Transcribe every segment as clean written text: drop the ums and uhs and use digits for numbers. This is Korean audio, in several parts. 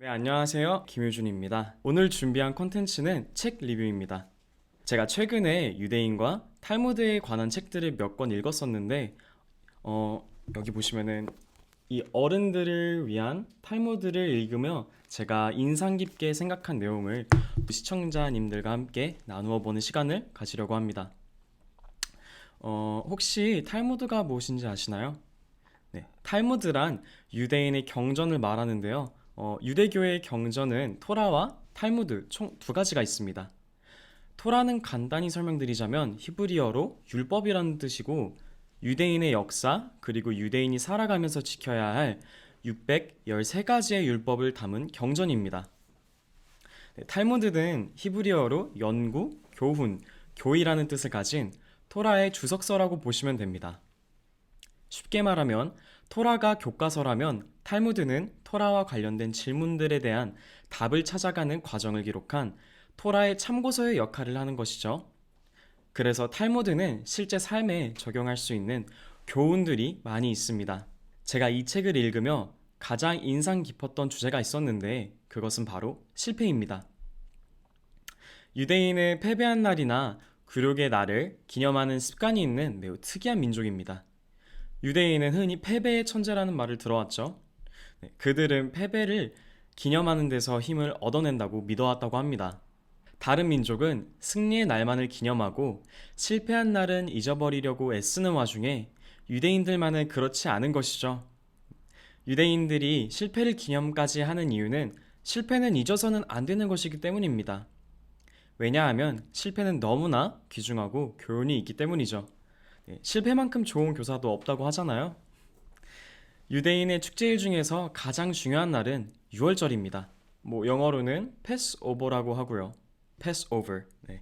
네, 안녕하세요. 김효준입니다. 오늘 준비한 콘텐츠는 책 리뷰입니다. 제가 최근에 유대인과 탈무드에 관한 책들을 몇 권 읽었었는데 여기 보시면은 이 어른들을 위한 탈무드를 읽으며 제가 인상 깊게 생각한 내용을 시청자님들과 함께 나누어 보는 시간을 가지려고 합니다. 혹시 탈무드가 무엇인지 아시나요? 네, 탈무드란 유대인의 경전을 말하는데요. 유대교의 경전은 토라와 탈무드 총 두 가지가 있습니다. 토라는 간단히 설명드리자면 히브리어로 율법이라는 뜻이고 유대인의 역사 그리고 유대인이 살아가면서 지켜야 할 613가지의 율법을 담은 경전입니다. 네, 탈무드는 히브리어로 연구, 교훈, 교의라는 뜻을 가진 토라의 주석서라고 보시면 됩니다. 쉽게 말하면 토라가 교과서라면 탈무드는 토라와 관련된 질문들에 대한 답을 찾아가는 과정을 기록한 토라의 참고서의 역할을 하는 것이죠. 그래서 탈무드는 실제 삶에 적용할 수 있는 교훈들이 많이 있습니다. 제가 이 책을 읽으며 가장 인상 깊었던 주제가 있었는데 그것은 바로 실패입니다. 유대인은 패배한 날이나 굴욕의 날을 기념하는 습관이 있는 매우 특이한 민족입니다. 유대인은 흔히 패배의 천재라는 말을 들어왔죠. 그들은 패배를 기념하는 데서 힘을 얻어낸다고 믿어왔다고 합니다. 다른 민족은 승리의 날만을 기념하고 실패한 날은 잊어버리려고 애쓰는 와중에 유대인들만은 그렇지 않은 것이죠. 유대인들이 실패를 기념까지 하는 이유는 실패는 잊어서는 안 되는 것이기 때문입니다. 왜냐하면 실패는 너무나 귀중하고 교훈이 있기 때문이죠. 실패만큼 좋은 교사도 없다고 하잖아요. 유대인의 축제일 중에서 가장 중요한 날은 6월절입니다. 영어로는 패스오버라고 하고요. 패스오버. 네.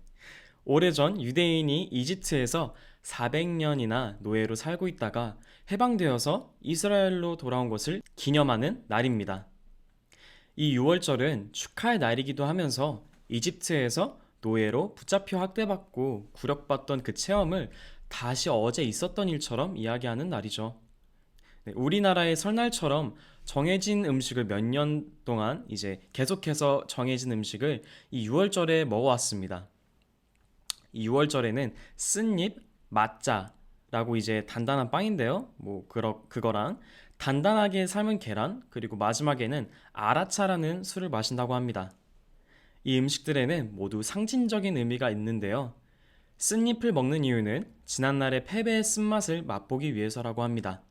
오래전 유대인이 이집트에서 400년이나 노예로 살고 있다가 해방되어서 이스라엘로 돌아온 것을 기념하는 날입니다. 이 6월절은 축하의 날이기도 하면서 이집트에서 노예로 붙잡혀 학대받고 굴욕받던 그 체험을 다시 어제 있었던 일처럼 이야기하는 날이죠. 네, 우리나라의 설날처럼 정해진 음식을 몇 년 동안 이제 계속해서 정해진 음식을 이 6월절에 먹어왔습니다. 이 6월절에는 쓴잎, 맛자라고 이제 단단한 빵인데요. 그거랑 단단하게 삶은 계란, 그리고 마지막에는 아라차라는 술을 마신다고 합니다. 이 음식들에는 모두 상징적인 의미가 있는데요. 쓴잎을 먹는 이유는 지난날의 패배의 쓴맛을 맛보기 위해서라고 합니다.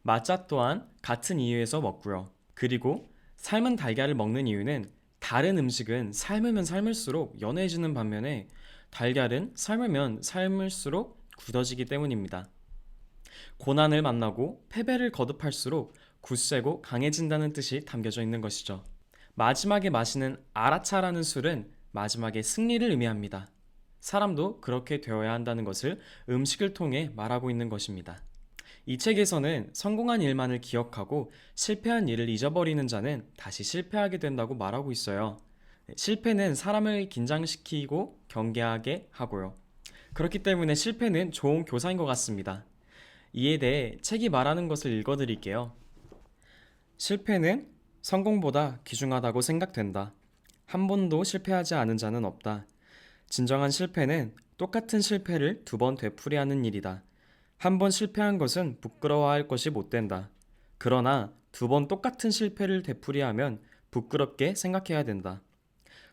맛자 또한 같은 이유에서 먹고요. 그리고 삶은 달걀을 먹는 이유는 다른 음식은 삶으면 삶을수록 연해지는 반면에 달걀은 삶으면 삶을수록 굳어지기 때문입니다. 고난을 만나고 패배를 거듭할수록 굳세고 강해진다는 뜻이 담겨져 있는 것이죠. 마지막에 마시는 아라차라는 술은 마지막에 승리를 의미합니다. 사람도 그렇게 되어야 한다는 것을 음식을 통해 말하고 있는 것입니다. 이 책에서는 성공한 일만을 기억하고 실패한 일을 잊어버리는 자는 다시 실패하게 된다고 말하고 있어요. 실패는 사람을 긴장시키고 경계하게 하고요. 그렇기 때문에 실패는 좋은 교사인 것 같습니다. 이에 대해 책이 말하는 것을 읽어드릴게요. 실패는 성공보다 귀중하다고 생각된다. 한 번도 실패하지 않은 자는 없다. 진정한 실패는 똑같은 실패를 두 번 되풀이하는 일이다. 한 번 실패한 것은 부끄러워할 것이 못 된다. 그러나 두 번 똑같은 실패를 되풀이하면 부끄럽게 생각해야 된다.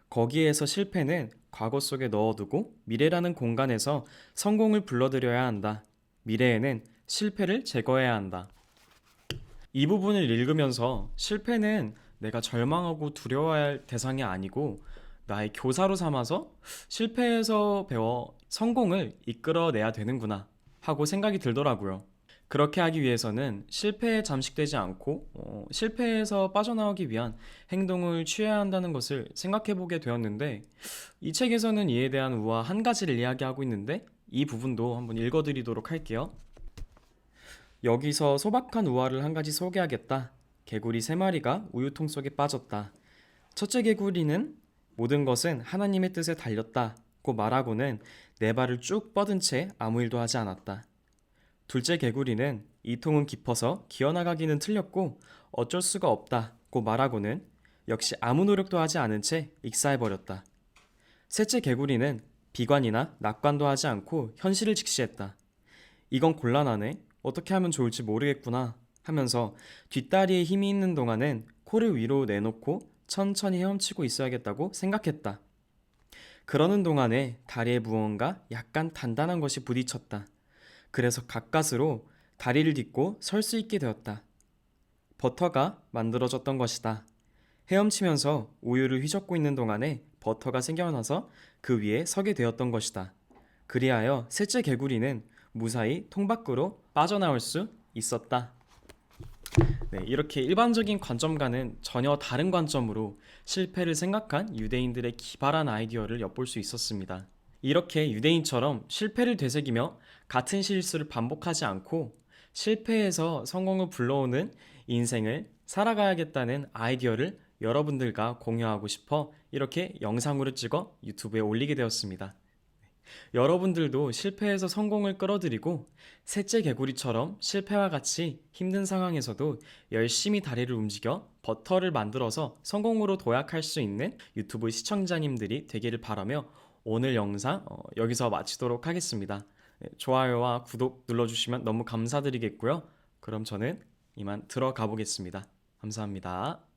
거기에서 실패는 과거 속에 넣어두고 미래라는 공간에서 성공을 불러들여야 한다. 미래에는 실패를 제거해야 한다. 이 부분을 읽으면서 실패는 내가 절망하고 두려워해야 할 대상이 아니고 나의 교사로 삼아서 실패에서 배워 성공을 이끌어내야 되는구나 하고 생각이 들더라고요. 그렇게 하기 위해서는 실패에 잠식되지 않고 실패에서 빠져나오기 위한 행동을 취해야 한다는 것을 생각해 보게 되었는데 이 책에서는 이에 대한 우화 한 가지를 이야기하고 있는데 이 부분도 한번 읽어드리도록 할게요. 여기서 소박한 우화를 한 가지 소개하겠다. 개구리 3마리가 우유통 속에 빠졌다. 첫째 개구리는 모든 것은 하나님의 뜻에 달렸다고 말하고는 네 발을 쭉 뻗은 채 아무 일도 하지 않았다. 둘째 개구리는 이 통은 깊어서 기어나가기는 틀렸고 어쩔 수가 없다고 말하고는 역시 아무 노력도 하지 않은 채 익사해버렸다. 셋째 개구리는 비관이나 낙관도 하지 않고 현실을 직시했다. 이건 곤란하네. 어떻게 하면 좋을지 모르겠구나 하면서 뒷다리에 힘이 있는 동안은 코를 위로 내놓고 천천히 헤엄치고 있어야겠다고 생각했다. 그러는 동안에 다리에 무언가 약간 단단한 것이 부딪혔다. 그래서 가까스로 다리를 딛고 설 수 있게 되었다. 버터가 만들어졌던 것이다. 헤엄치면서 우유를 휘젓고 있는 동안에 버터가 생겨나서 그 위에 서게 되었던 것이다. 그리하여 셋째 개구리는 무사히 통 밖으로 빠져나올 수 있었다. 네, 이렇게 일반적인 관점과는 전혀 다른 관점으로 실패를 생각한 유대인들의 기발한 아이디어를 엿볼 수 있었습니다. 이렇게 유대인처럼 실패를 되새기며 같은 실수를 반복하지 않고 실패에서 성공을 불러오는 인생을 살아가야겠다는 아이디어를 여러분들과 공유하고 싶어 이렇게 영상으로 찍어 유튜브에 올리게 되었습니다. 여러분들도 실패에서 성공을 끌어들이고 셋째 개구리처럼 실패와 같이 힘든 상황에서도 열심히 다리를 움직여 버터를 만들어서 성공으로 도약할 수 있는 유튜브 시청자님들이 되기를 바라며 오늘 영상 여기서 마치도록 하겠습니다. 네, 좋아요와 구독 눌러주시면 너무 감사드리겠고요. 그럼 저는 이만 들어가 보겠습니다. 감사합니다.